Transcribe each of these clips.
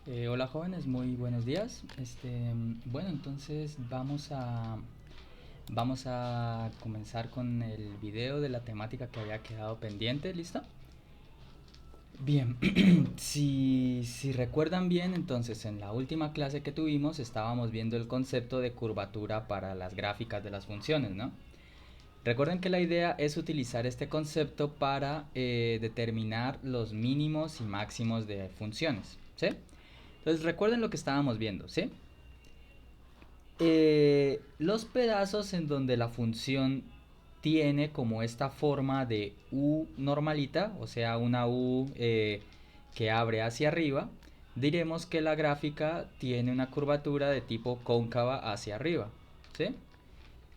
Hola jóvenes, muy buenos días. Bueno, entonces vamos a comenzar con el video de la temática que había quedado pendiente, ¿listo? Bien, si recuerdan bien, entonces en la última clase que tuvimos estábamos viendo el concepto de curvatura para las gráficas de las funciones, ¿no? Recuerden que la idea es utilizar este concepto para determinar los mínimos y máximos de funciones, ¿sí? Entonces recuerden lo que estábamos viendo, ¿sí? Los pedazos en donde la función tiene como esta forma de U normalita, o sea, una U que abre hacia arriba, diremos que la gráfica tiene una curvatura de tipo cóncava hacia arriba, ¿sí?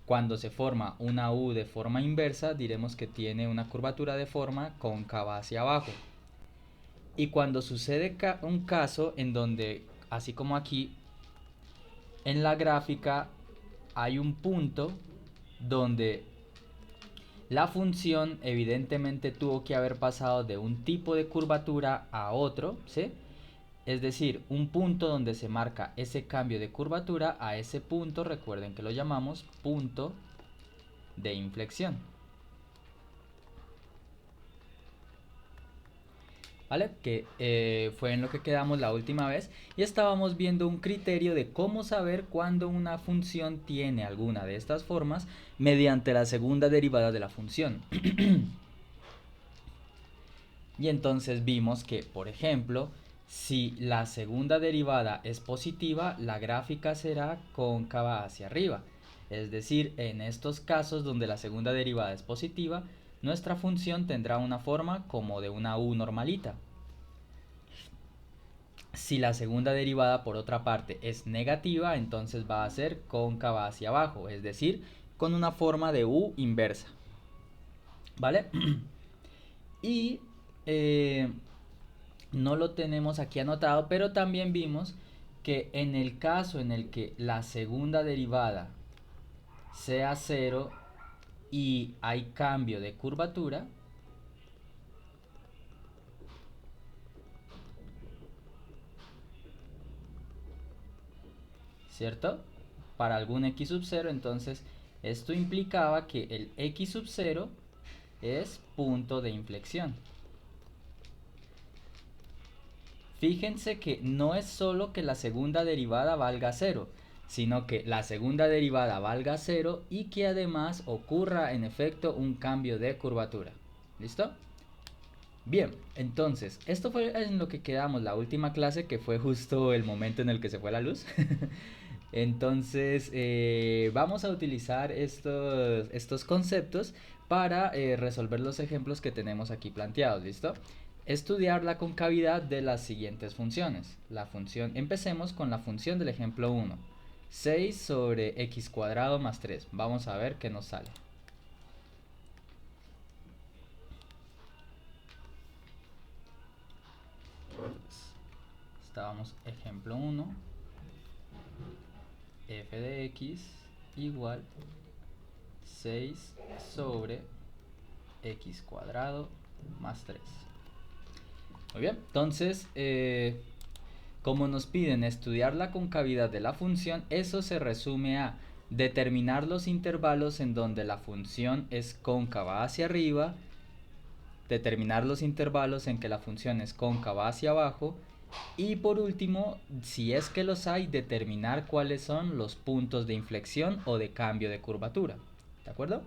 Cuando se forma una U de forma inversa, diremos que tiene una curvatura de forma cóncava hacia abajo. Y cuando sucede un caso en donde, así como aquí, en la gráfica hay un punto donde la función evidentemente tuvo que haber pasado de un tipo de curvatura a otro, ¿sí? Es decir, un punto donde se marca ese cambio de curvatura a ese punto, recuerden que lo llamamos punto de inflexión. ¿Vale? Que fue en lo que quedamos la última vez y estábamos viendo un criterio de cómo saber cuándo una función tiene alguna de estas formas mediante la segunda derivada de la función. Y entonces vimos que, por ejemplo, si la segunda derivada es positiva, la gráfica será cóncava hacia arriba. Es decir, en estos casos donde la segunda derivada es positiva, nuestra función tendrá una forma como de una U normalita. Si la segunda derivada por otra parte es negativa, entonces va a ser cóncava hacia abajo, es decir, con una forma de U inversa. ¿Vale? Y eh, no lo tenemos aquí anotado, pero también vimos que en el caso en el que la segunda derivada sea cero y hay cambio de curvatura, ¿cierto? Para algún x sub 0, entonces esto implicaba que el x sub 0 es punto de inflexión. Fíjense que no es solo que la segunda derivada valga cero, sino que la segunda derivada valga cero y que además ocurra en efecto un cambio de curvatura. ¿Listo? Bien, entonces, esto fue en lo que quedamos la última clase, que fue justo el momento en el que se fue la luz. Entonces, vamos a utilizar estos conceptos para resolver los ejemplos que tenemos aquí planteados, ¿listo? Estudiar la concavidad de las siguientes funciones. Empecemos con la función del ejemplo 1. 6 sobre x cuadrado más 3. Vamos a ver qué nos sale. Estábamos ejemplo 1, f de x igual 6 sobre x cuadrado más 3. Muy bien, entonces, como nos piden estudiar la concavidad de la función, eso se resume a determinar los intervalos en donde la función es cóncava hacia arriba, determinar los intervalos en que la función es cóncava hacia abajo y por último, si es que los hay, determinar cuáles son los puntos de inflexión o de cambio de curvatura. ¿De acuerdo?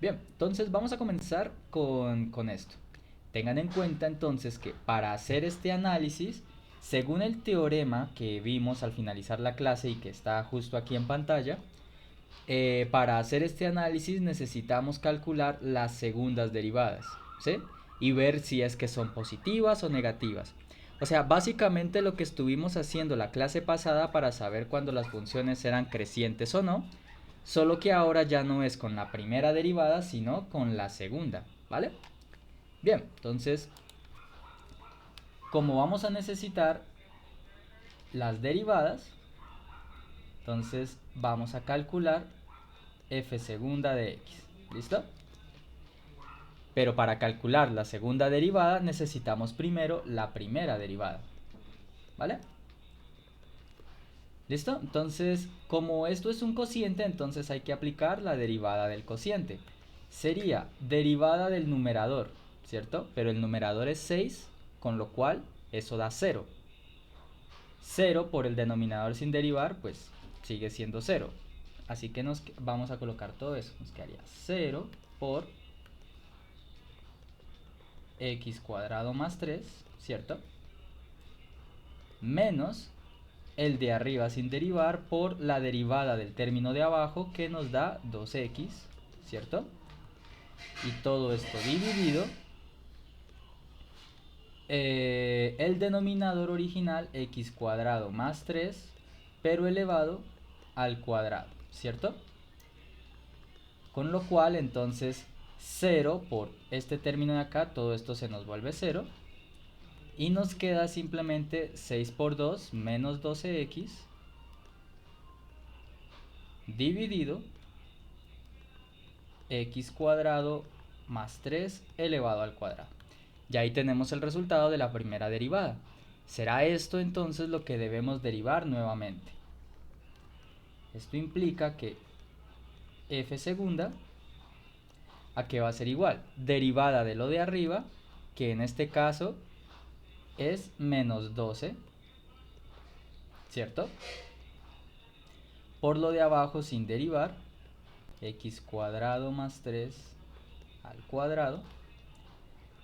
Bien, entonces vamos a comenzar con esto. Tengan en cuenta entonces que para hacer este análisis, según el teorema que vimos al finalizar la clase y que está justo aquí en pantalla, para hacer este análisis necesitamos calcular las segundas derivadas, ¿sí? Y ver si es que son positivas o negativas. O sea, básicamente lo que estuvimos haciendo la clase pasada para saber cuándo las funciones eran crecientes o no, solo que ahora ya no es con la primera derivada, sino con la segunda, ¿vale? Bien, entonces, como vamos a necesitar las derivadas, entonces vamos a calcular f segunda de x, ¿listo? Pero para calcular la segunda derivada necesitamos primero la primera derivada. ¿vale? ¿Listo? Entonces, como esto es un cociente, entonces hay que aplicar la derivada del cociente. Sería derivada del numerador, ¿cierto? Pero el numerador es 6, con lo cual eso da 0. 0 por el denominador sin derivar, pues sigue siendo 0. Así que vamos a colocar todo eso. Nos quedaría 0 por x cuadrado más 3, ¿cierto? Menos el de arriba sin derivar por la derivada del término de abajo, que nos da 2x, ¿cierto? Y todo esto dividido el denominador original, x cuadrado más 3, pero elevado al cuadrado, ¿cierto? Con lo cual entonces 0 por este término de acá, todo esto se nos vuelve 0. Y nos queda simplemente 6 por 2 menos 12x dividido x cuadrado más 3 elevado al cuadrado. Y ahí tenemos el resultado de la primera derivada. Será esto entonces lo que debemos derivar nuevamente. Esto implica que f segunda, ¿a qué va a ser igual? Derivada de lo de arriba, que en este caso es menos 12, ¿cierto? Por lo de abajo sin derivar, x cuadrado más 3 al cuadrado,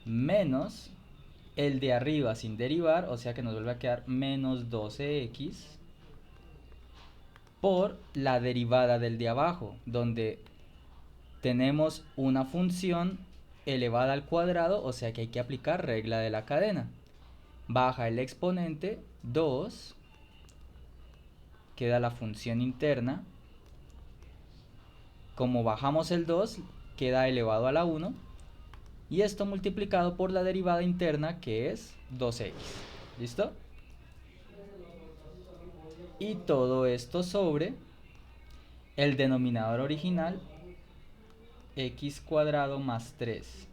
menos el de arriba sin derivar, o sea que nos vuelve a quedar menos 12x por la derivada del de abajo, donde tenemos una función elevada al cuadrado, o sea que hay que aplicar regla de la cadena. Baja el exponente 2, queda la función interna. Como bajamos el 2, queda elevado a la 1. Y esto multiplicado por la derivada interna, que es 2x. ¿Listo? Y todo esto sobre el denominador original, x cuadrado más 3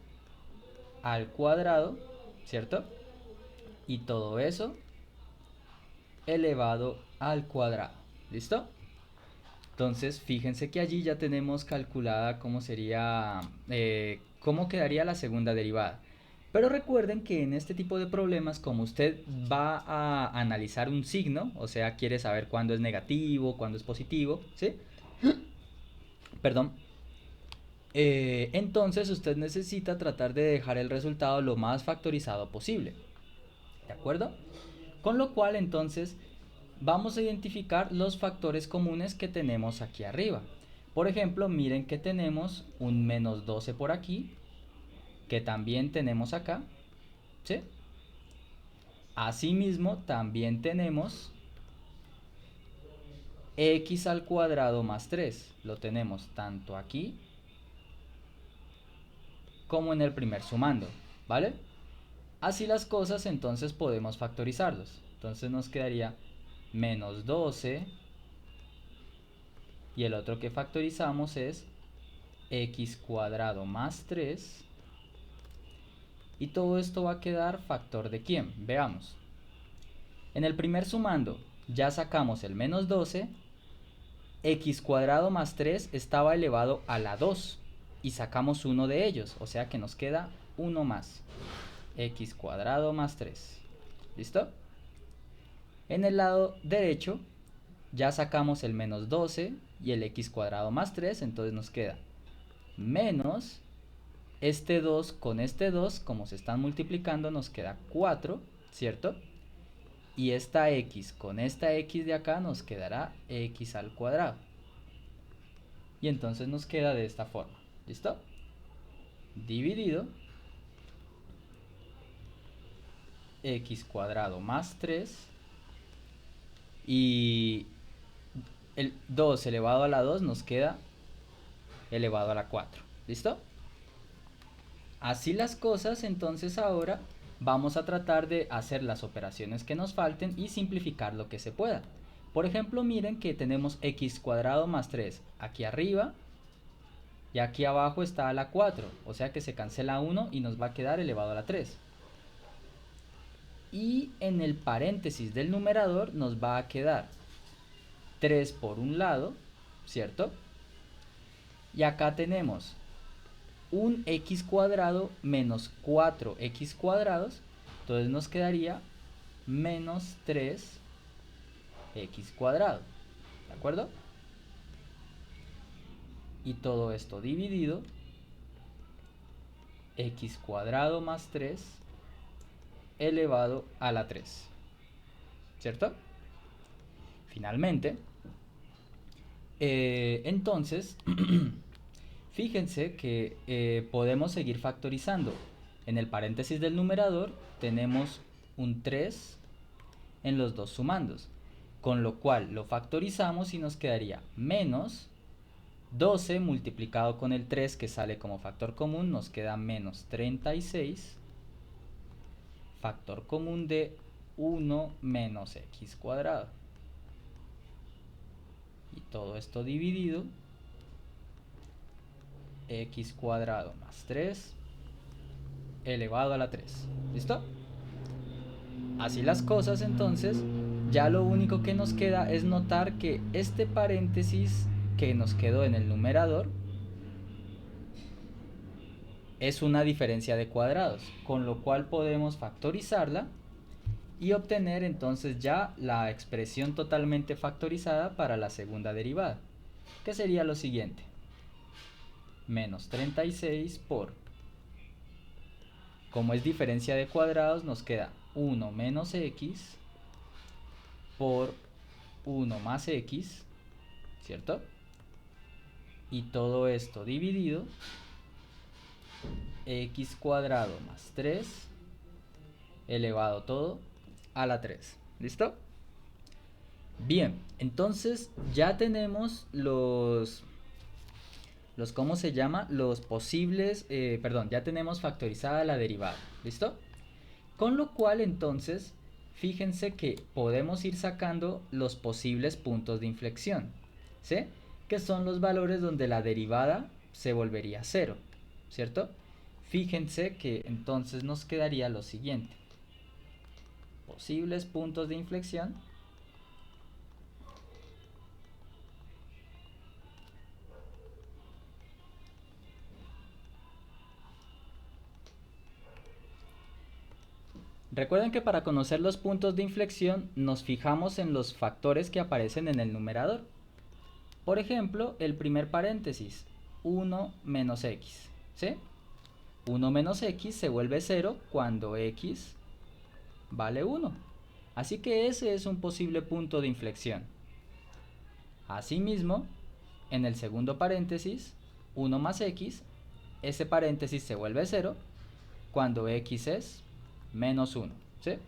al cuadrado, ¿cierto? Y todo eso elevado al cuadrado. ¿Listo? Entonces, fíjense que allí ya tenemos calculada cómo sería, cómo quedaría la segunda derivada. Pero recuerden que en este tipo de problemas, como usted va a analizar un signo, o sea, quiere saber cuándo es negativo, cuándo es positivo, ¿sí? Perdón. Entonces usted necesita tratar de dejar el resultado lo más factorizado posible. ¿De acuerdo? Con lo cual, entonces, vamos a identificar los factores comunes que tenemos aquí arriba. Por ejemplo, miren que tenemos un menos 12 por aquí, que también tenemos acá, ¿sí? Asimismo, también tenemos x al cuadrado más 3. Lo tenemos tanto aquí como en el primer sumando, ¿vale? Así las cosas, entonces podemos factorizarlos. Entonces nos quedaría menos 12 y el otro que factorizamos es x cuadrado más 3. Y todo esto va a quedar factor de ¿quién? Veamos. En el primer sumando ya sacamos el menos 12. X cuadrado más 3 estaba elevado a la 2. Y sacamos uno de ellos. O sea que nos queda uno más. X cuadrado más 3. ¿Listo? En el lado derecho ya sacamos el menos 12 y el x cuadrado más 3. Entonces nos queda menos este 2 con este 2, como se están multiplicando, nos queda 4, ¿cierto? Y esta x con esta x de acá nos quedará x al cuadrado. Y entonces nos queda de esta forma. ¿Listo? Dividido x cuadrado más 3 y el 2 elevado a la 2 nos queda elevado a la 4. ¿Listo? Así las cosas, entonces ahora vamos a tratar de hacer las operaciones que nos falten y simplificar lo que se pueda. Por ejemplo, miren que tenemos x cuadrado más 3 aquí arriba y aquí abajo está la 4, o sea que se cancela 1 y nos va a quedar elevado a la 3. Y en el paréntesis del numerador nos va a quedar 3 por un lado, ¿cierto? Y acá tenemos un x cuadrado menos 4x cuadrados, entonces nos quedaría menos 3x cuadrado, ¿de acuerdo? Y todo esto dividido, x cuadrado más 3 elevado a la 3, ¿cierto? Finalmente, entonces, fíjense que podemos seguir factorizando. En el paréntesis del numerador tenemos un 3 en los dos sumandos, con lo cual lo factorizamos y nos quedaría menos 12 multiplicado con el 3 que sale como factor común, nos queda menos 36, factor común de 1 menos x cuadrado. Y todo esto dividido, x cuadrado más 3 elevado a la 3. ¿Listo? Así las cosas, entonces ya lo único que nos queda es notar que este paréntesis que nos quedó en el numerador es una diferencia de cuadrados, con lo cual podemos factorizarla y obtener entonces ya la expresión totalmente factorizada para la segunda derivada, que sería lo siguiente: menos 36 por, como es diferencia de cuadrados, nos queda 1 menos x por 1 más x, ¿cierto? Y todo esto dividido, x cuadrado más 3 elevado todo a la 3. ¿Listo? Bien, entonces ya tenemos ¿cómo se llama? Los posibles, ya tenemos factorizada la derivada. ¿Listo? Con lo cual entonces, fíjense que podemos ir sacando los posibles puntos de inflexión, ¿sí? Que son los valores donde la derivada se volvería cero, ¿cierto? Fíjense que entonces nos quedaría lo siguiente: posibles puntos de inflexión. Recuerden que para conocer los puntos de inflexión nos fijamos en los factores que aparecen en el numerador. Por ejemplo, el primer paréntesis, 1 menos x, ¿sí? 1 menos x se vuelve 0 cuando x vale 1. Así que ese es un posible punto de inflexión. Asimismo, en el segundo paréntesis, 1 más x, ese paréntesis se vuelve 0 cuando x es menos 1, ¿sí?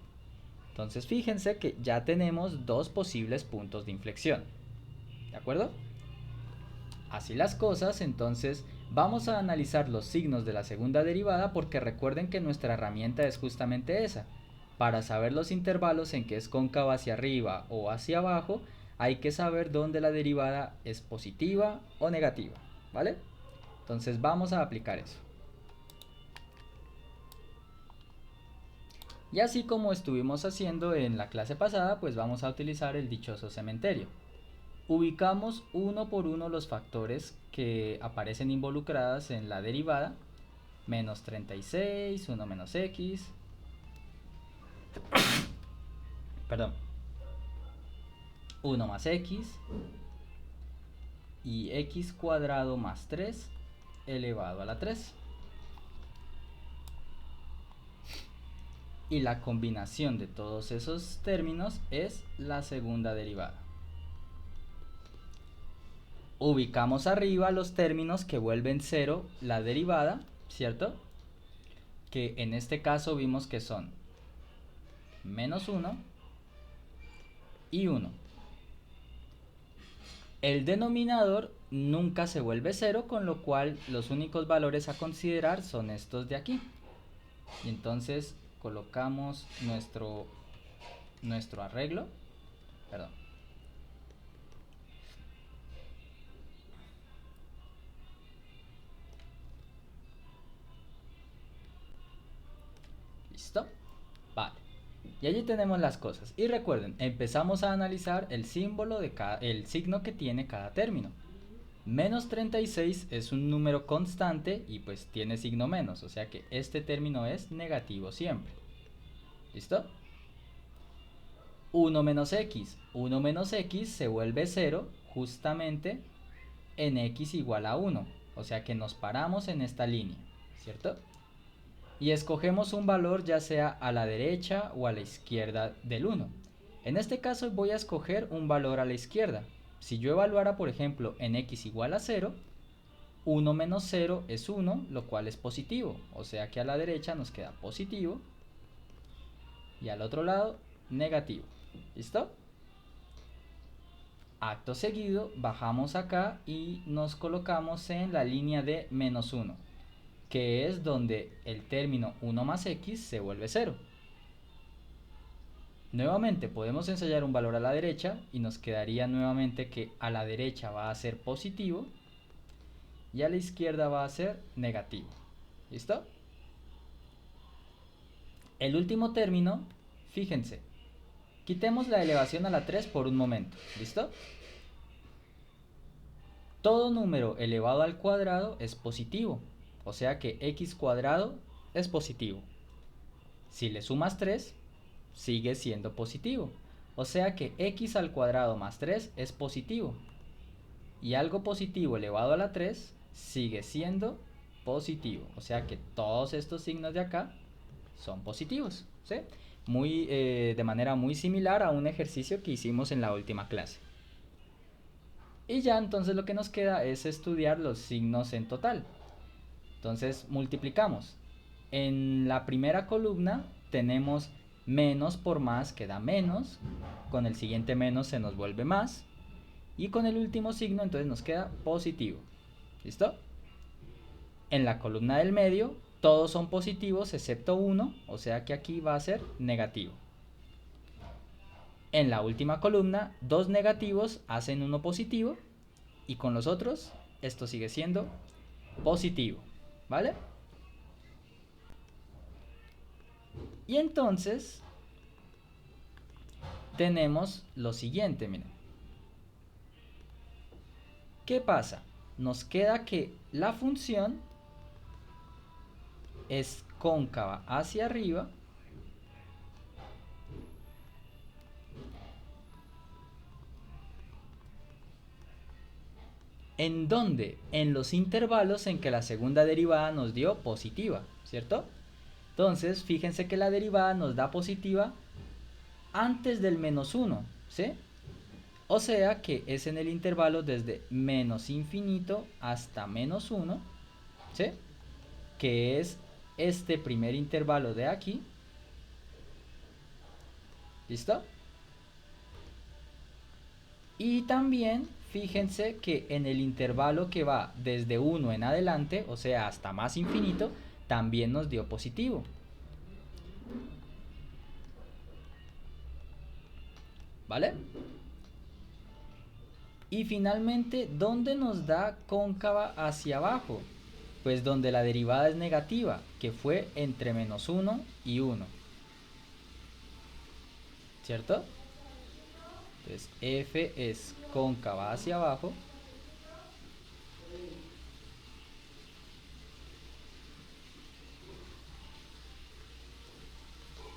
Entonces fíjense que ya tenemos dos posibles puntos de inflexión, ¿de acuerdo? Así las cosas, entonces vamos a analizar los signos de la segunda derivada, porque recuerden que nuestra herramienta es justamente esa. Para saber los intervalos en que es cóncava hacia arriba o hacia abajo, hay que saber dónde la derivada es positiva o negativa, ¿vale? Entonces vamos a aplicar eso. Y así como estuvimos haciendo en la clase pasada, pues vamos a utilizar el dichoso cementerio. Ubicamos uno por uno los factores que aparecen involucrados en la derivada. Menos 36, 1 menos x, perdón, 1 más x y x cuadrado más 3 elevado a la 3. Y la combinación de todos esos términos es la segunda derivada. Ubicamos arriba los términos que vuelven cero la derivada, ¿cierto? Que en este caso vimos que son menos 1 y 1. El denominador nunca se vuelve cero, con lo cual los únicos valores a considerar son estos de aquí. Y entonces colocamos nuestro arreglo, perdón. ¿Listo? Vale. Y allí tenemos las cosas. Y recuerden, empezamos a analizar el símbolo de el signo que tiene cada término. Menos 36 es un número constante y pues tiene signo menos, o sea que este término es negativo siempre. ¿Listo? 1 menos x. 1 menos x se vuelve 0 justamente en x igual a 1, o sea que nos paramos en esta línea, ¿cierto? Y escogemos un valor ya sea a la derecha o a la izquierda del 1. En este caso voy a escoger un valor a la izquierda. Si yo evaluara, por ejemplo, en x igual a 0, 1 menos 0 es 1, lo cual es positivo. O sea que a la derecha nos queda positivo y al otro lado negativo. ¿Listo? Acto seguido, bajamos acá y nos colocamos en la línea de menos 1, que es donde el término 1 más x se vuelve 0. Nuevamente podemos ensayar un valor a la derecha y nos quedaría nuevamente que a la derecha va a ser positivo y a la izquierda va a ser negativo. ¿Listo? El último término, fíjense, quitemos la elevación a la 3 por un momento. ¿Listo? Todo número elevado al cuadrado es positivo, o sea que x cuadrado es positivo. Si le sumas 3, sigue siendo positivo, o sea que x al cuadrado más 3 es positivo. Y algo positivo elevado a la 3 sigue siendo positivo, o sea que todos estos signos de acá son positivos, ¿sí? De manera muy similar a un ejercicio que hicimos en la última clase. Y ya entonces lo que nos queda es estudiar los signos en total. Entonces multiplicamos. En la primera columna tenemos menos por más que da menos. Con el siguiente menos se nos vuelve más. Y con el último signo entonces nos queda positivo. ¿Listo? En la columna del medio todos son positivos excepto uno, o sea que aquí va a ser negativo. En la última columna, dos negativos hacen uno positivo y con los otros esto sigue siendo positivo, ¿vale? Y entonces tenemos lo siguiente, miren. ¿Qué pasa? Nos queda que la función es cóncava hacia arriba ¿en dónde? En los intervalos en que la segunda derivada nos dio positiva, ¿cierto? Entonces, fíjense que la derivada nos da positiva antes del menos 1, ¿sí? O sea que es en el intervalo desde menos infinito hasta menos 1, ¿sí? Que es este primer intervalo de aquí. ¿Listo? Y también fíjense que en el intervalo que va desde 1 en adelante, o sea hasta más infinito, también nos dio positivo. ¿Vale? Y finalmente, ¿dónde nos da cóncava hacia abajo? Pues donde la derivada es negativa, que fue entre menos 1 y 1. ¿Cierto? Entonces f es cóncava hacia abajo.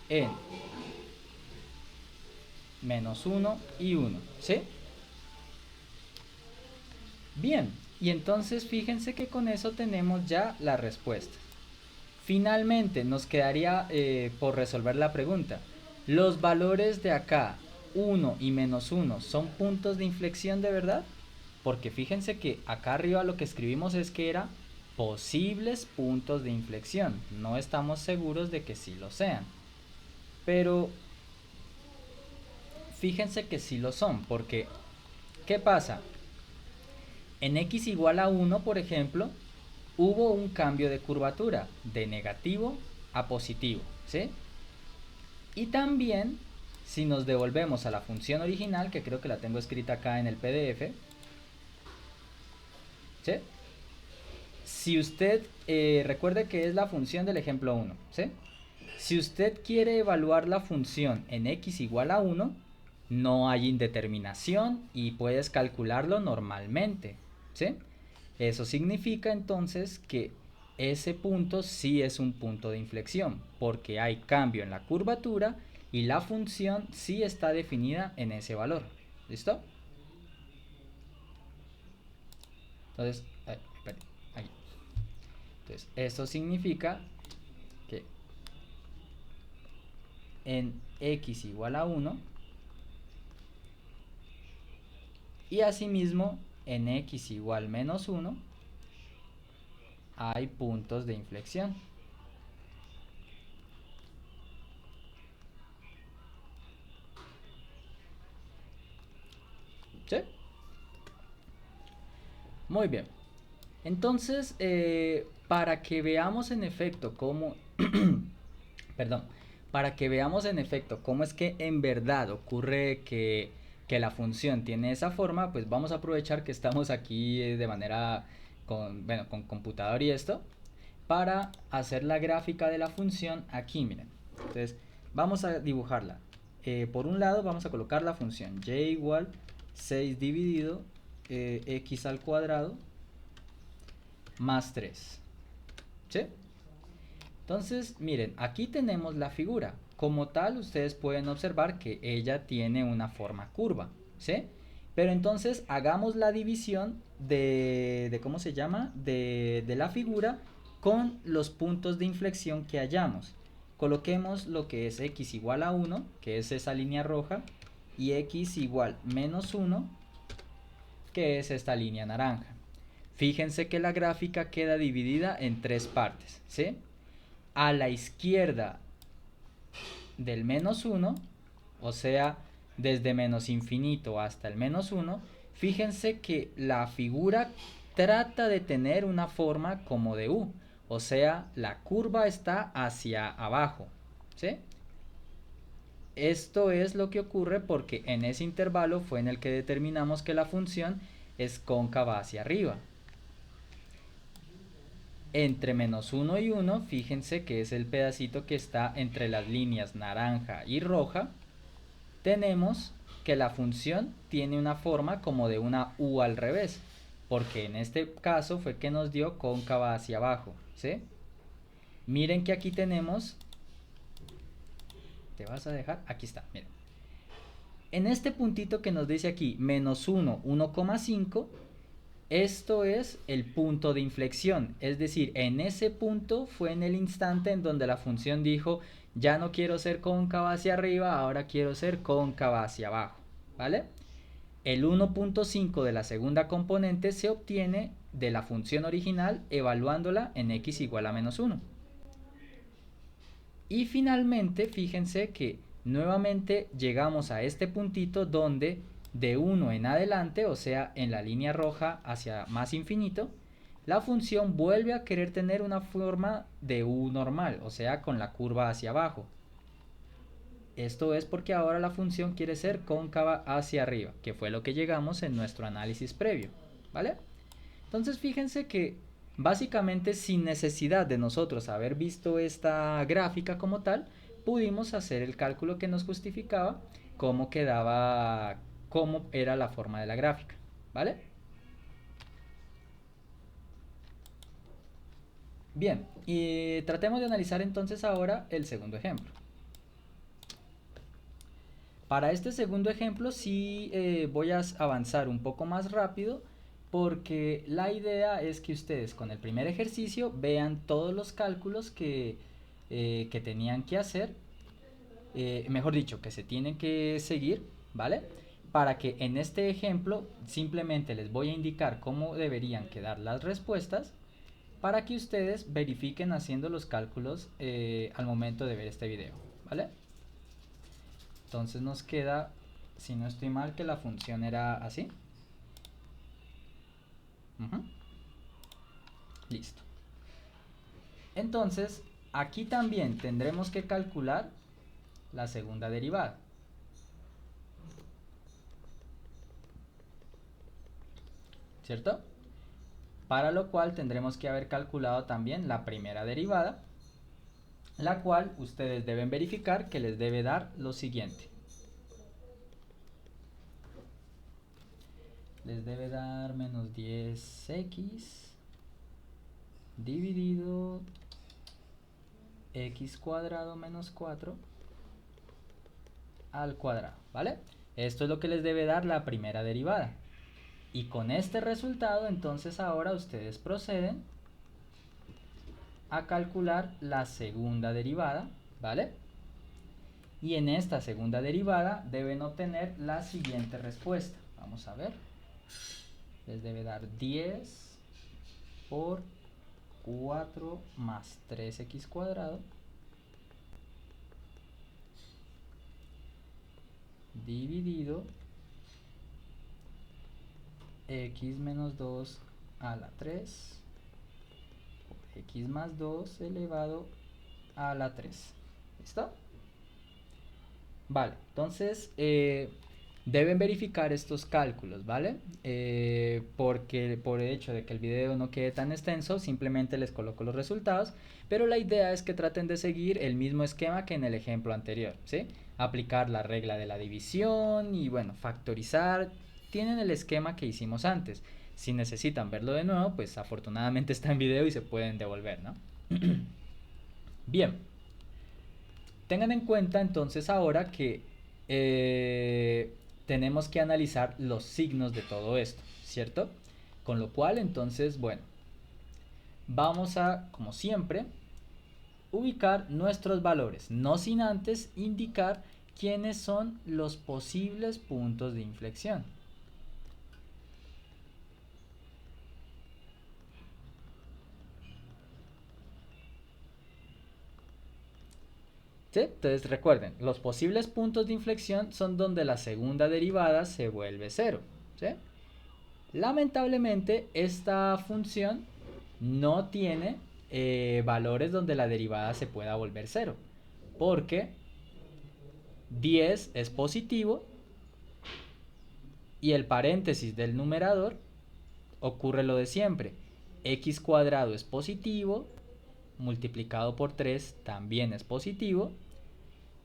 En menos 1 y 1, ¿sí? Bien, y entonces fíjense que con eso tenemos ya la respuesta. Finalmente nos quedaría por resolver la pregunta. ¿Los valores de acá, 1 y menos 1, son puntos de inflexión de verdad? Porque fíjense que acá arriba lo que escribimos es que era posibles puntos de inflexión. No estamos seguros de que sí lo sean. Pero fíjense que sí lo son, porque ¿qué pasa? En x igual a 1, por ejemplo, hubo un cambio de curvatura de negativo a positivo, ¿sí? Y también, si nos devolvemos a la función original, que creo que la tengo escrita acá en el PDF, ¿sí? Si usted recuerde que es la función del ejemplo 1, ¿sí? Si usted quiere evaluar la función en x igual a 1, no hay indeterminación y puedes calcularlo normalmente, ¿sí? Eso significa entonces que ese punto sí es un punto de inflexión, porque hay cambio en la curvatura y la función sí está definida en ese valor. ¿Listo? Entonces, ahí. Entonces, esto significa que en x igual a 1 y asimismo en x igual menos 1 hay puntos de inflexión. ¿Sí? Muy bien. Entonces, para que veamos en efecto cómo, perdón, para que veamos en efecto cómo es que en verdad ocurre que la función tiene esa forma, pues vamos a aprovechar que estamos aquí de manera con, bueno, con computador y esto, para hacer la gráfica de la función aquí, miren. Entonces, vamos a dibujarla. Por un lado vamos a colocar la función y igual 6 dividido x al cuadrado más 3. ¿Sí? Entonces, miren, aquí tenemos la figura. Como tal, ustedes pueden observar que ella tiene una forma curva. ¿Sí? Pero entonces hagamos la división de ¿cómo se llama? De la figura con los puntos de inflexión que hayamos. Coloquemos lo que es x igual a 1, que es esa línea roja, y x igual menos 1, que es esta línea naranja. Fíjense que la gráfica queda dividida en tres partes, ¿sí? A la izquierda del menos 1, o sea, desde menos infinito hasta el menos 1, fíjense que la figura trata de tener una forma como de U, o sea, la curva está hacia abajo, ¿sí? Esto es lo que ocurre porque en ese intervalo fue en el que determinamos que la función es cóncava hacia arriba. Entre menos 1 y 1, fíjense que es el pedacito que está entre las líneas naranja y roja, tenemos que la función tiene una forma como de una U al revés, porque en este caso fue que nos dio cóncava hacia abajo, ¿sí? Miren que aquí tenemos, te vas a dejar, aquí está, miren. En este puntito que nos dice aquí, menos 1, 1,5, esto es el punto de inflexión, es decir, en ese punto fue en el instante en donde la función dijo, ya no quiero ser cóncava hacia arriba, ahora quiero ser cóncava hacia abajo, ¿vale? El 1.5 de la segunda componente se obtiene de la función original evaluándola en x igual a menos 1. Y finalmente, fíjense que nuevamente llegamos a este puntito donde de 1 en adelante, o sea, en la línea roja hacia más infinito, la función vuelve a querer tener una forma de U normal, o sea, con la curva hacia abajo. Esto es porque ahora la función quiere ser cóncava hacia arriba, que fue lo que llegamos en nuestro análisis previo, ¿vale? Entonces fíjense que básicamente sin necesidad de nosotros haber visto esta gráfica como tal, pudimos hacer el cálculo que nos justificaba cómo quedaba, cómo era la forma de la gráfica, ¿vale? Bien, y tratemos de analizar entonces ahora el segundo ejemplo. Para este segundo ejemplo sí voy a avanzar un poco más rápido porque la idea es que ustedes con el primer ejercicio vean todos los cálculos que tenían que hacer, mejor dicho, que se tienen que seguir, ¿vale? Para que en este ejemplo simplemente les voy a indicar cómo deberían quedar las respuestas para que ustedes verifiquen haciendo los cálculos al momento de ver este video, ¿vale? Entonces nos queda, si no estoy mal, que la función era así. Ujú. Listo. Entonces, aquí también tendremos que calcular la segunda derivada. ¿Cierto? Para lo cual tendremos que haber calculado también la primera derivada. la cual ustedes deben verificar que les debe dar lo siguiente. Les debe dar menos 10x dividido x cuadrado menos 4 al cuadrado, ¿vale? Esto es lo que les debe dar la primera derivada. Y con este resultado, entonces ahora ustedes proceden a calcular la segunda derivada, ¿vale? Y en esta segunda derivada deben obtener la siguiente respuesta. Vamos a ver. Les debe dar 10 por 4 más 3x cuadrado dividido x menos 2 a la 3 por x más 2 elevado a la 3. ¿Listo? Vale, entonces deben verificar estos cálculos, ¿vale? Porque por el hecho de que el video no quede tan extenso, simplemente les coloco los resultados, pero la idea es que traten de seguir el mismo esquema que en el ejemplo anterior, ¿sí? Aplicar la regla de la división y bueno, factorizar. Tienen el esquema que hicimos antes. Si necesitan verlo de nuevo, pues afortunadamente está en video y se pueden devolver, ¿no? Bien. Tengan en cuenta entonces ahora que tenemos que analizar los signos de todo esto, ¿cierto? Con lo cual entonces, bueno, vamos a, como siempre, ubicar nuestros valores, no sin antes indicar quiénes son los posibles puntos de inflexión. ¿Sí? Entonces recuerden, los posibles puntos de inflexión son donde la segunda derivada se vuelve cero, ¿sí? Lamentablemente esta función no tiene valores donde la derivada se pueda volver cero, porque 10 es positivo y el paréntesis del numerador ocurre lo de siempre. X cuadrado es positivo, multiplicado por 3 también es positivo,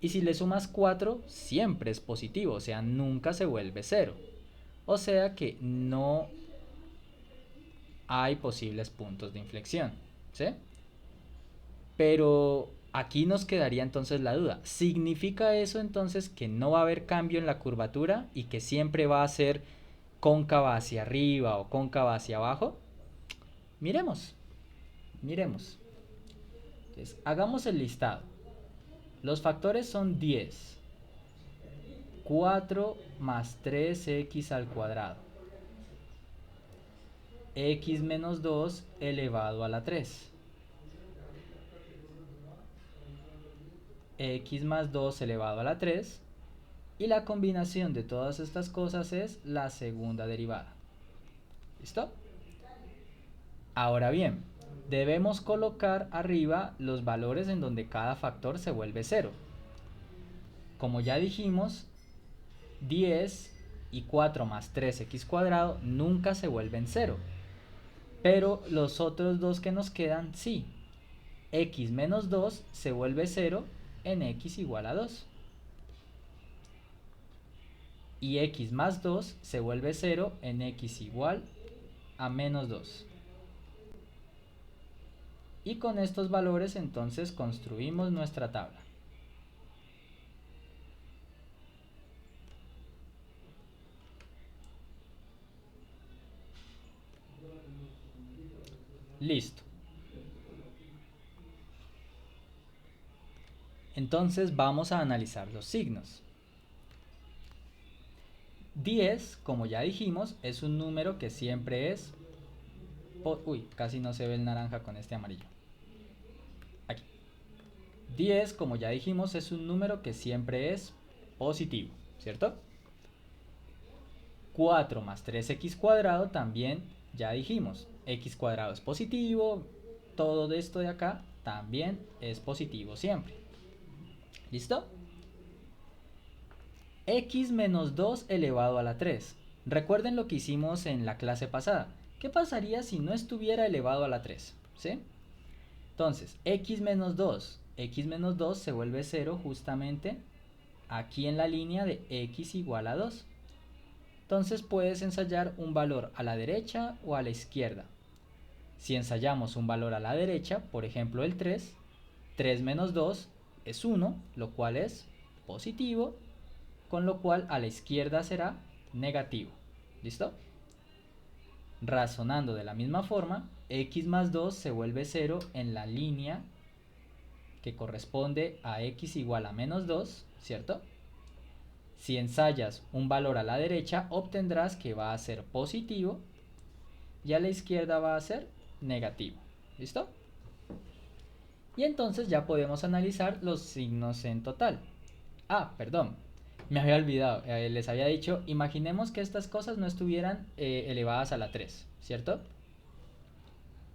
y si le sumas 4 siempre es positivo, o sea, nunca se vuelve cero. O sea que no hay posibles puntos de inflexión, ¿sí? Pero aquí nos quedaría entonces la duda. ¿Significa eso entonces que no va a haber cambio en la curvatura y que siempre va a ser cóncava hacia arriba o cóncava hacia abajo? Miremos, miremos. Entonces, hagamos el listado. Los factores son 10, 4 más 3x al cuadrado, x menos 2 elevado a la 3, x más 2 elevado a la 3, y la combinación de todas estas cosas es la segunda derivada. ¿Listo? Ahora bien, debemos colocar arriba los valores en donde cada factor se vuelve cero. Como ya dijimos, 10 y 4 más 3x cuadrado nunca se vuelven cero. Pero los otros dos que nos quedan sí. X menos 2 se vuelve 0 en x igual a 2. Y x más 2 se vuelve 0 en x igual a menos 2. Y con estos valores entonces construimos nuestra tabla. Listo. Entonces vamos a analizar los signos. 10, como ya dijimos, es un número que siempre es... Uy, casi no se ve el naranja con este amarillo. Aquí. 10, como ya dijimos, es un número que siempre es positivo, ¿cierto? 4 más 3x cuadrado también ya dijimos. X cuadrado es positivo, todo de esto de acá también es positivo siempre. ¿Listo? X menos 2 elevado a la 3. Recuerden lo que hicimos en la clase pasada. ¿Qué pasaría si no estuviera elevado a la 3? ¿Sí? Entonces, x menos 2 x menos 2 se vuelve 0 justamente aquí en la línea de x igual a 2. Entonces puedes ensayar un valor a la derecha o a la izquierda. Si ensayamos un valor a la derecha, por ejemplo el 3, 3 menos 2 es 1, lo cual es positivo, con lo cual a la izquierda será negativo. ¿Listo? Razonando de la misma forma, x más 2 se vuelve 0 en la línea que corresponde a x igual a menos 2, ¿cierto? Si ensayas un valor a la derecha, obtendrás que va a ser positivo y a la izquierda va a ser negativo. ¿Listo? Y entonces ya podemos analizar los signos en total. Ah, perdón, me había olvidado, les había dicho, imaginemos que estas cosas no estuvieran elevadas a la 3, ¿cierto?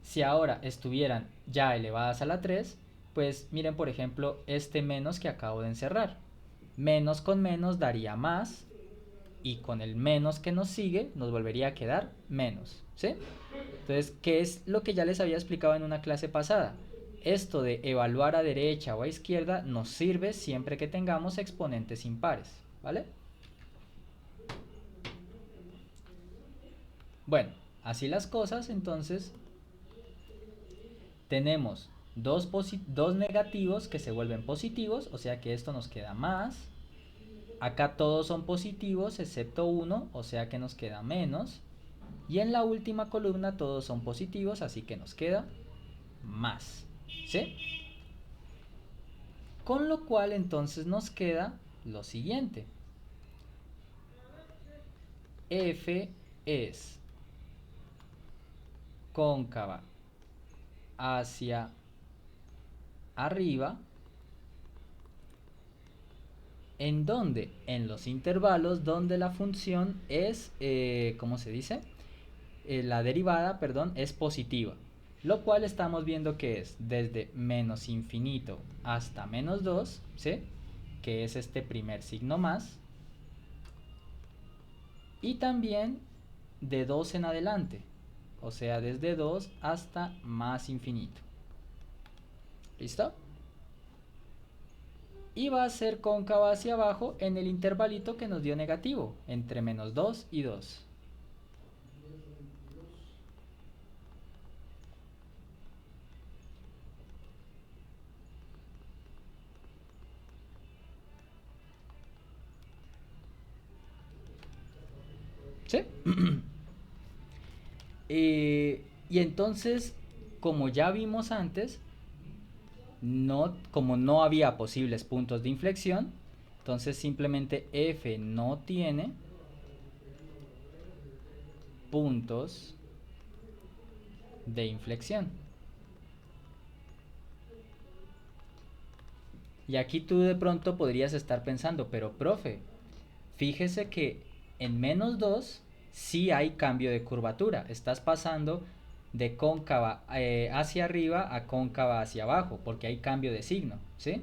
Si ahora estuvieran ya elevadas a la 3, pues miren por ejemplo este menos que acabo de encerrar. Menos con menos daría más, y con el menos que nos sigue nos volvería a quedar menos, ¿sí? Entonces, ¿qué es lo que ya les había explicado en una clase pasada? Esto de evaluar a derecha o a izquierda nos sirve siempre que tengamos exponentes impares, ¿vale? Bueno, así las cosas, entonces tenemos dos negativos que se vuelven positivos, o sea que esto nos queda más. Acá todos son positivos excepto uno, o sea que nos queda menos. Y en la última columna todos son positivos, así que nos queda más. ¿Sí? Con lo cual entonces nos queda lo siguiente. F es cóncava hacia arriba. ¿En dónde? En los intervalos donde la función es, ¿cómo se dice? La derivada, perdón, es positiva. Lo cual estamos viendo que es desde menos infinito hasta menos 2, ¿sí? Que es este primer signo más. Y también de 2 en adelante, o sea, desde 2 hasta más infinito. ¿Listo? Y va a ser cóncava hacia abajo en el intervalito que nos dio negativo, entre menos 2 y 2. ¿Sí? Y entonces, como ya vimos antes, como no había posibles puntos de inflexión, entonces simplemente f no tiene puntos de inflexión. Y aquí tú de pronto podrías estar pensando, pero profe, fíjese que en menos 2 sí hay cambio de curvatura. Estás pasando de cóncava hacia arriba a cóncava hacia abajo, porque hay cambio de signo, ¿sí?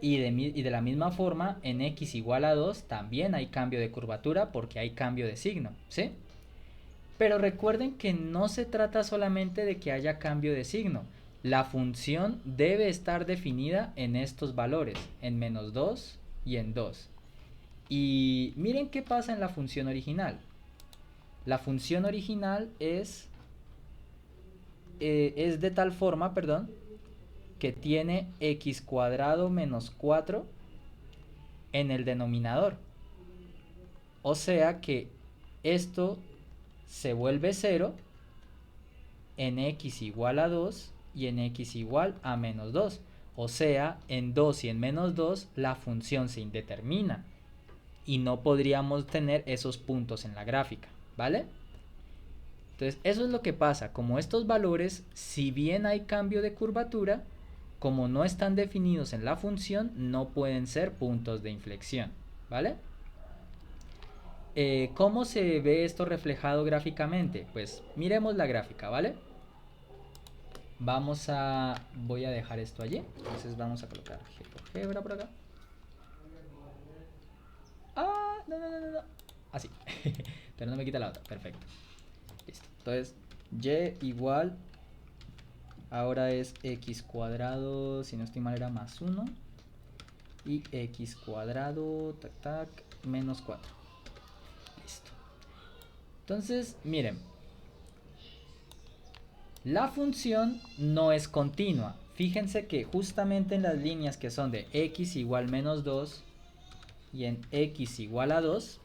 Y de la misma forma, en x igual a 2 también hay cambio de curvatura porque hay cambio de signo, ¿sí? Pero recuerden que no se trata solamente de que haya cambio de signo. La función debe estar definida en estos valores, en menos 2 y en 2. Y miren qué pasa en la función original. La función original es de tal forma, perdón, que tiene x cuadrado menos 4 en el denominador. O sea que esto se vuelve 0 en x igual a 2 y en x igual a menos 2. O sea, en 2 y en menos 2 la función se indetermina y no podríamos tener esos puntos en la gráfica, ¿vale? Entonces eso es lo que pasa, como estos valores, si bien hay cambio de curvatura, como no están definidos en la función, no pueden ser puntos de inflexión, ¿vale? ¿Cómo se ve esto reflejado gráficamente? Pues miremos la gráfica, ¿vale? Voy a dejar esto allí, entonces vamos a colocar GeoGebra por acá. Ah, no. Así, pero no me quita la otra, perfecto. Listo, entonces y igual ahora es x cuadrado, si no estoy mal era más 1, y x cuadrado, tac, tac, menos 4. Listo. Entonces, miren, la función no es continua. Fíjense que justamente en las líneas que son de x igual menos 2 y en x igual a 2,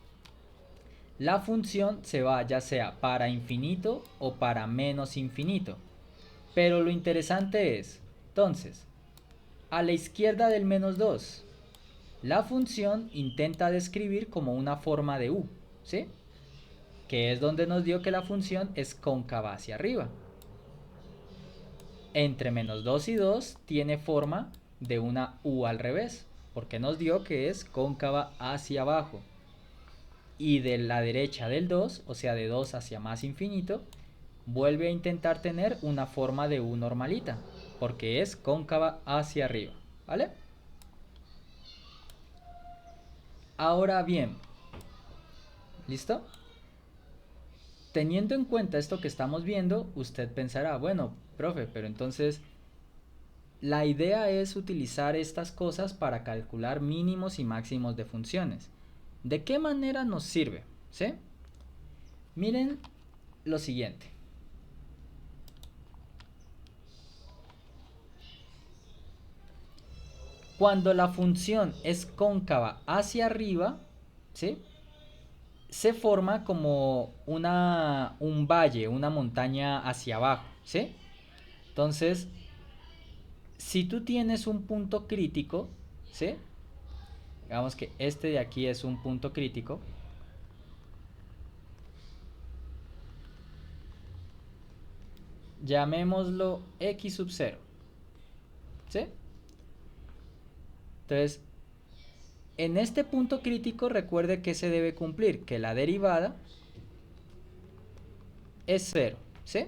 la función se va ya sea para infinito o para menos infinito. Pero lo interesante es, entonces, a la izquierda del menos 2, la función intenta describir como una forma de u, ¿sí? Que es donde nos dio que la función es cóncava hacia arriba. Entre menos 2 y 2 tiene forma de una u al revés, porque nos dio que es cóncava hacia abajo. Y de la derecha del 2, o sea de 2 hacia más infinito, vuelve a intentar tener una forma de u normalita, porque es cóncava hacia arriba, ¿vale? Ahora bien, ¿listo? Teniendo en cuenta esto que estamos viendo, usted pensará, bueno, profe, pero entonces la idea es utilizar estas cosas para calcular mínimos y máximos de funciones. ¿De qué manera nos sirve? ¿Sí? Miren lo siguiente. Cuando la función es cóncava hacia arriba, ¿sí? Se forma como un valle, una montaña hacia abajo, ¿sí? Entonces, si tú tienes un punto crítico, ¿sí? Digamos que este de aquí es un punto crítico. Llamémoslo x sub 0, ¿sí? Entonces, en este punto crítico recuerde que se debe cumplir, que la derivada es 0, ¿sí?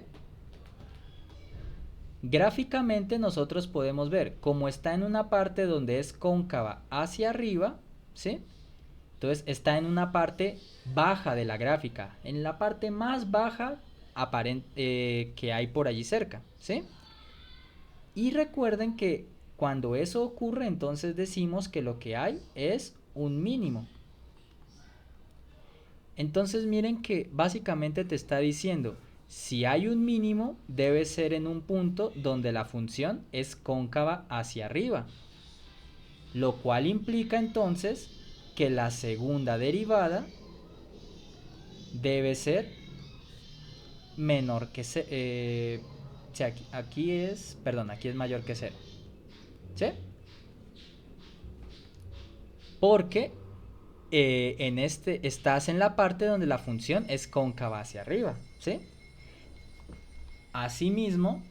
Gráficamente nosotros podemos ver como está en una parte donde es cóncava hacia arriba, ¿sí? Entonces está en una parte baja de la gráfica, en la parte más baja que hay por allí cerca, ¿sí? Y recuerden que cuando eso ocurre, entonces decimos que lo que hay es un mínimo. Entonces miren que básicamente te está diciendo, si hay un mínimo, debe ser en un punto donde la función es cóncava hacia arriba. Lo cual implica entonces que la segunda derivada debe ser menor que cero. Si aquí es mayor que cero. ¿Sí? Porque en este estás en la parte donde la función es cóncava hacia arriba, ¿sí? Asimismo,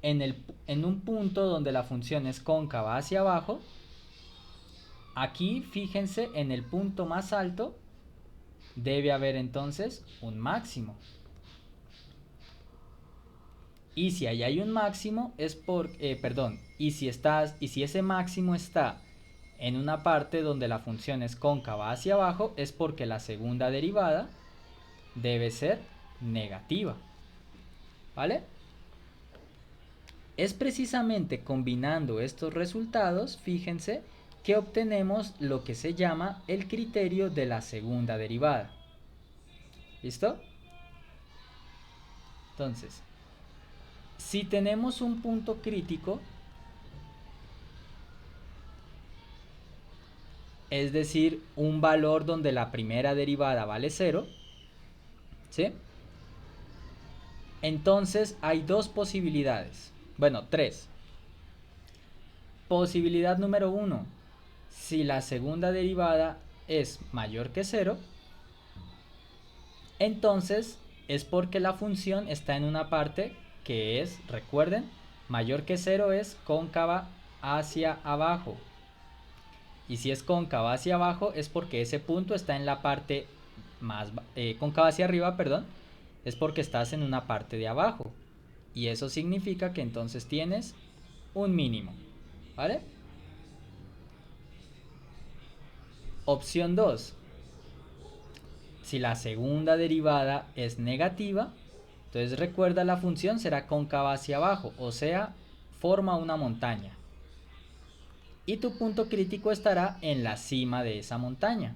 en un punto donde la función es cóncava hacia abajo, aquí fíjense en el punto más alto debe haber entonces un máximo. Y si ahí hay un máximo es y si ese máximo está en una parte donde la función es cóncava hacia abajo, es porque la segunda derivada debe ser negativa, ¿vale? Es precisamente combinando estos resultados, fíjense, que obtenemos lo que se llama el criterio de la segunda derivada. ¿Listo? Entonces, si tenemos un punto crítico, es decir, un valor donde la primera derivada vale 0, ¿sí? Entonces hay dos posibilidades, bueno, tres. Posibilidad número 1, si la segunda derivada es mayor que 0, entonces es porque la función está en una parte que es, recuerden, mayor que 0 es cóncava hacia abajo. Y si es cóncava hacia abajo es porque ese punto está en la parte más cóncava hacia arriba, perdón, es porque estás en una parte de abajo. Y eso significa que entonces tienes un mínimo, ¿vale? Opción 2. Si la segunda derivada es negativa, Entonces recuerda, la función será cóncava hacia abajo, o sea, forma una montaña. Y tu punto crítico estará en la cima de esa montaña.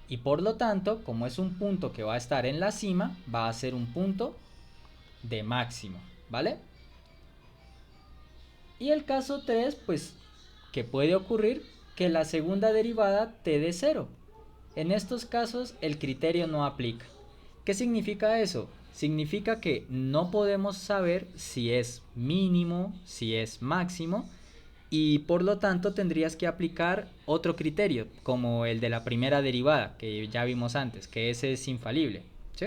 Y por lo tanto, como es un punto que va a estar en la cima, va a ser un punto de máximo, ¿vale? Y el caso 3, pues, que puede ocurrir que la segunda derivada te dé 0. En estos casos el criterio no aplica. ¿Qué significa eso? Significa que no podemos saber si es mínimo, si es máximo, y por lo tanto tendrías que aplicar otro criterio, como el de la primera derivada, que ya vimos antes, que ese es infalible, ¿sí?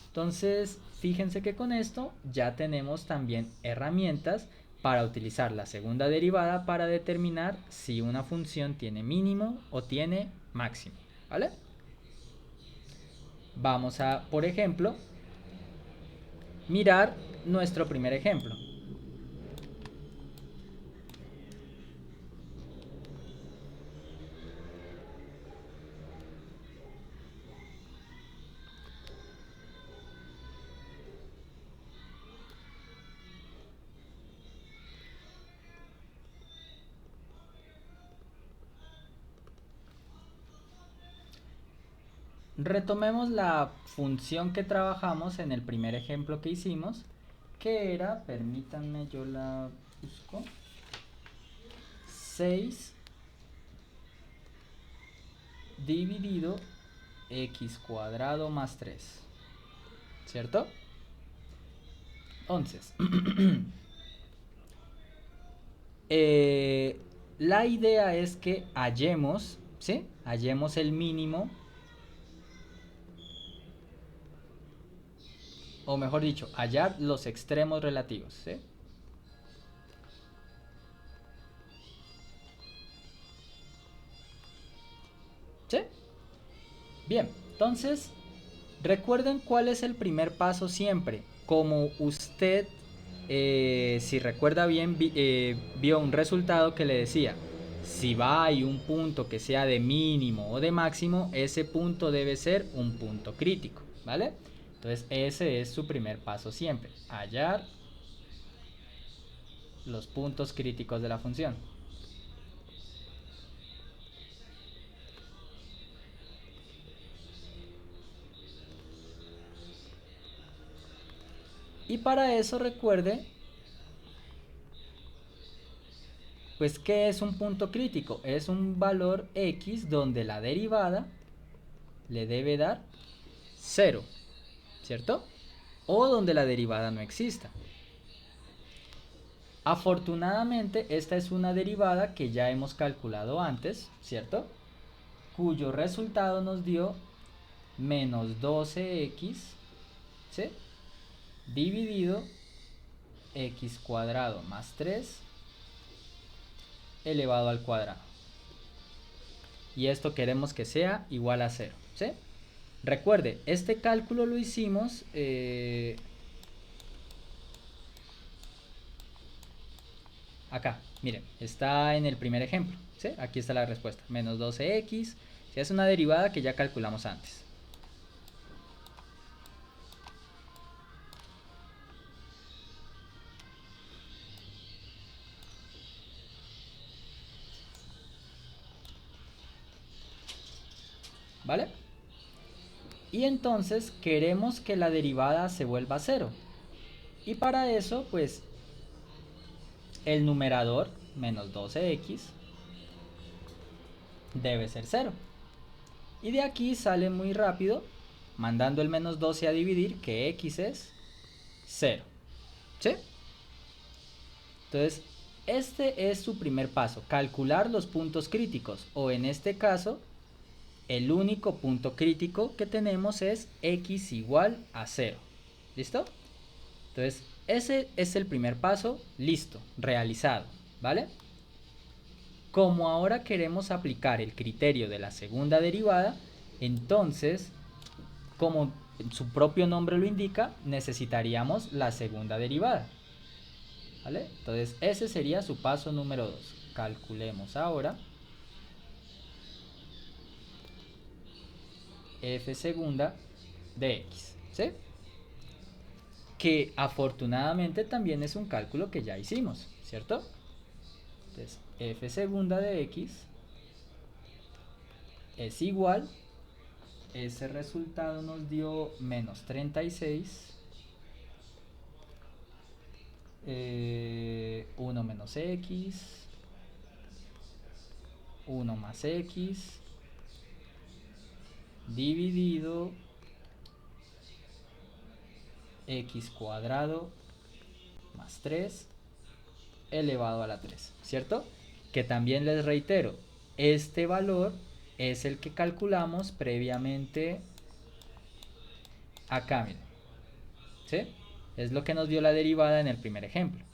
Entonces, fíjense que con esto ya tenemos también herramientas para utilizar la segunda derivada para determinar si una función tiene mínimo o tiene máximo, ¿vale? Vamos a, por ejemplo, mirar nuestro primer ejemplo. Retomemos la función que trabajamos en el primer ejemplo que hicimos, que era, permítanme, yo la busco, 6 dividido x cuadrado más 3, ¿cierto? Entonces, la idea es que hallemos, ¿sí? Hallemos el mínimo, o mejor dicho, hallar los extremos relativos, ¿sí? ¿Sí? Bien, entonces, recuerden cuál es el primer paso siempre. Como usted, si recuerda bien, vio un resultado que le decía, si va hay un punto que sea de mínimo o de máximo, ese punto debe ser un punto crítico, ¿vale? Entonces ese es su primer paso siempre, hallar los puntos críticos de la función. Y para eso recuerde, pues, ¿qué es un punto crítico? Es un valor x donde la derivada le debe dar 0, ¿cierto? O donde la derivada no exista. Afortunadamente, esta es una derivada que ya hemos calculado antes, ¿cierto? Cuyo resultado nos dio menos 12x, ¿sí? Dividido x cuadrado más 3 elevado al cuadrado. Y esto queremos que sea igual a 0, ¿sí? Recuerde, este cálculo lo hicimos acá, miren, está en el primer ejemplo, ¿sí? Aquí está la respuesta, menos 12x, si es una derivada que ya calculamos antes. ¿Vale? Y entonces queremos que la derivada se vuelva a 0. Y para eso, pues, el numerador, menos 12x, debe ser 0. Y de aquí sale muy rápido, mandando el menos 12 a dividir, que x es 0. ¿Sí? Entonces, este es su primer paso, calcular los puntos críticos, o en este caso, el único punto crítico que tenemos es x igual a 0. ¿Listo? Entonces, ese es el primer paso, listo, realizado, ¿vale? Como ahora queremos aplicar el criterio de la segunda derivada, entonces, como su propio nombre lo indica, necesitaríamos la segunda derivada, ¿vale? Entonces, ese sería su paso número 2. Calculemos ahora f segunda de x, ¿sí? que afortunadamente también es un cálculo que ya hicimos, ¿cierto? Entonces, f segunda de x es igual, ese resultado nos dio menos 36, 1 menos x, 1 más x, dividido x cuadrado más 3 elevado a la 3, ¿cierto? Que también les reitero, este valor es el que calculamos previamente acá, miren, ¿sí? Es lo que nos dio la derivada en el primer ejemplo.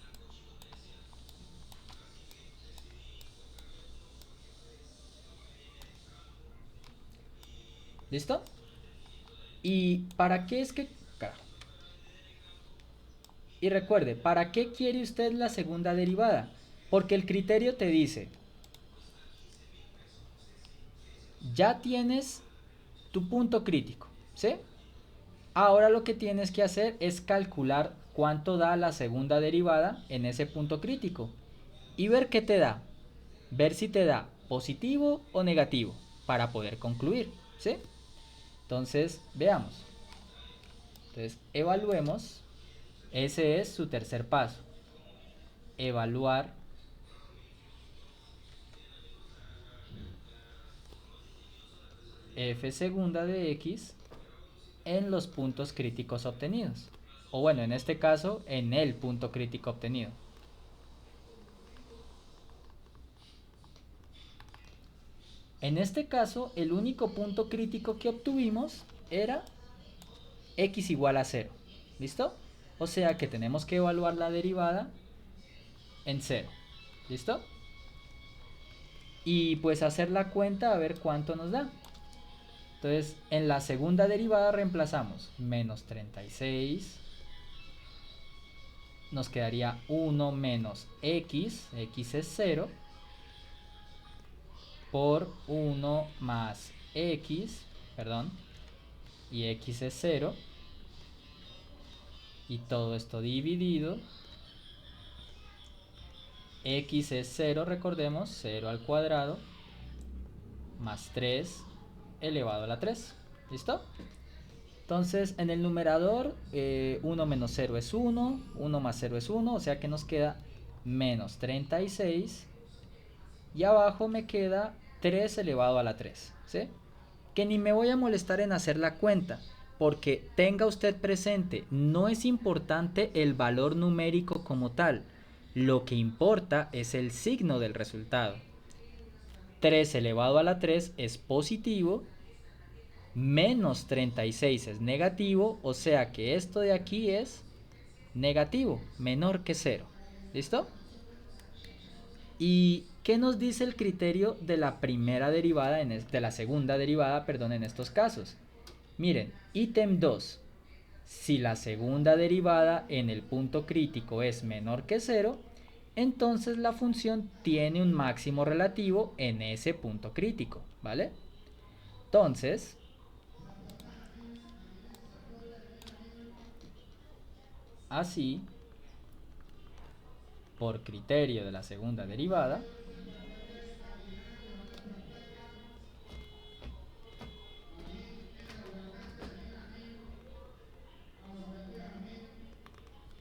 ¿Listo? ¿Y para qué es que... Carajo. Y recuerde, ¿para qué quiere usted la segunda derivada? Porque el criterio te dice, ya tienes tu punto crítico, ¿sí? Ahora lo que tienes que hacer es calcular cuánto da la segunda derivada en ese punto crítico y ver qué te da. Ver si te da positivo o negativo para poder concluir, ¿sí? Entonces, veamos. Entonces, evaluemos. Ese es su tercer paso. Evaluar f segunda de x en los puntos críticos obtenidos. O bueno, en este caso, en el punto crítico obtenido. En este caso, el único punto crítico que obtuvimos era x igual a 0. ¿Listo? O sea que tenemos que evaluar la derivada en 0. ¿Listo? Y pues hacer la cuenta a ver cuánto nos da. Entonces, en la segunda derivada reemplazamos menos 36. Nos quedaría 1 menos x, x es 0, por 1 más x, perdón, y x es 0, y todo esto dividido, x es 0, recordemos, 0 al cuadrado, más 3 elevado a la 3, ¿listo? Entonces en el numerador 1 menos 0 es 1, 1 más 0 es 1, o sea que nos queda menos 36 y abajo me queda 3 elevado a la 3, ¿sí? Que ni me voy a molestar en hacer la cuenta, porque tenga usted presente, no es importante el valor numérico como tal, lo que importa es el signo del resultado. 3 elevado a la 3 es positivo, menos 36 es negativo, o sea que esto de aquí es negativo, menor que 0. ¿Listo? ¿Y qué nos dice el criterio de la primera derivada, de la segunda derivada, perdón, en estos casos? Miren, ítem 2. Si la segunda derivada en el punto crítico es menor que 0, entonces la función tiene un máximo relativo en ese punto crítico, ¿vale? Entonces, así, por criterio de la segunda derivada,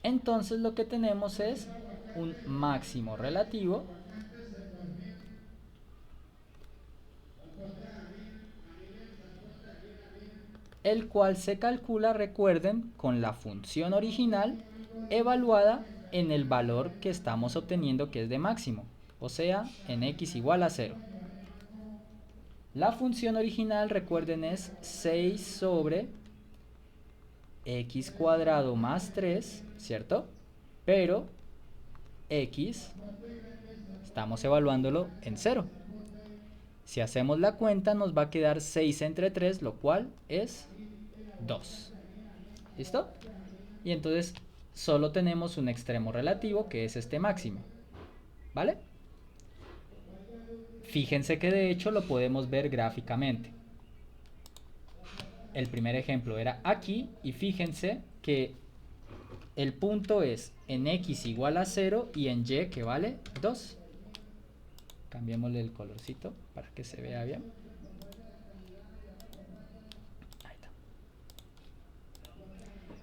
entonces lo que tenemos es un máximo relativo el cual se calcula, recuerden, con la función original evaluada en el valor que estamos obteniendo, que es de máximo, o sea, en x igual a 0. La función original, recuerden, es 6 sobre x cuadrado más 3, ¿cierto? Pero x estamos evaluándolo en 0. Si hacemos la cuenta nos va a quedar 6 entre 3, lo cual es 2. ¿Listo? Y entonces solo tenemos un extremo relativo que es este máximo. ¿Vale? Fíjense que de hecho lo podemos ver gráficamente. El primer ejemplo era aquí y fíjense que el punto es en x igual a 0 y en y que vale 2. Cambiémosle el colorcito para que se vea bien. Ahí está.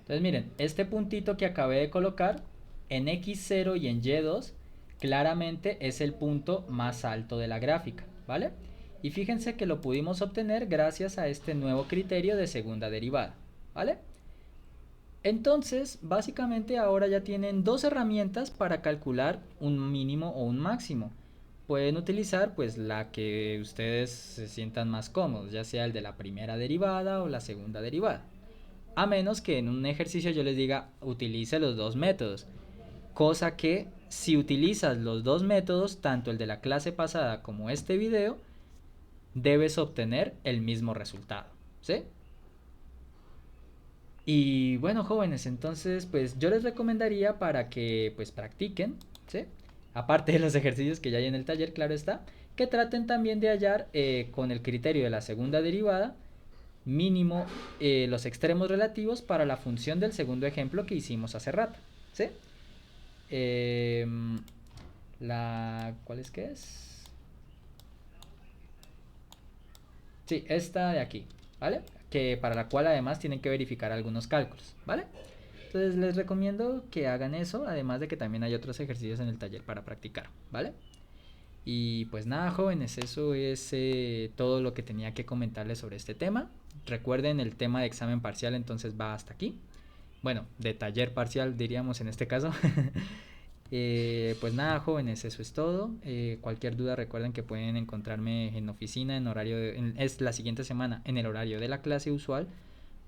Entonces miren, este puntito que acabé de colocar en x0 y en y2 claramente es el punto más alto de la gráfica, ¿vale? Y fíjense que lo pudimos obtener gracias a este nuevo criterio de segunda derivada, ¿vale? Entonces, básicamente ahora ya tienen dos herramientas para calcular un mínimo o un máximo. Pueden utilizar pues la que ustedes se sientan más cómodos, ya sea el de la primera derivada o la segunda derivada. A menos que en un ejercicio yo les diga utilice los dos métodos. Cosa que si utilizas los dos métodos, tanto el de la clase pasada como este video, debes obtener el mismo resultado, ¿sí? Y bueno, jóvenes, entonces pues yo les recomendaría para que pues practiquen, ¿sí? Aparte de los ejercicios que ya hay en el taller, claro está, que traten también de hallar con el criterio de la segunda derivada mínimo los extremos relativos para la función del segundo ejemplo que hicimos hace rato, ¿sí? Eh, ¿Cuál es que es? Sí, esta de aquí, ¿vale? Que para la cual además tienen que verificar algunos cálculos, ¿vale? Entonces les recomiendo que hagan eso, además de que también hay otros ejercicios en el taller para practicar, ¿vale? Y pues nada, jóvenes, eso es todo lo que tenía que comentarles sobre este tema. Recuerden, el tema de examen parcial entonces va hasta aquí. Bueno, de taller parcial diríamos en este caso. Pues nada, jóvenes, eso es todo. Cualquier duda recuerden que pueden encontrarme en oficina en horario es la siguiente semana en el horario de la clase usual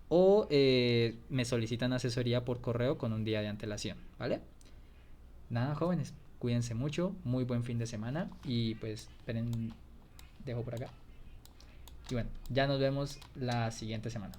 o me solicitan asesoría por correo con un día de antelación, ¿vale? Nada, jóvenes, cuídense mucho, muy buen fin de semana y pues esperen, dejo por acá. Y bueno, ya nos vemos la siguiente semana.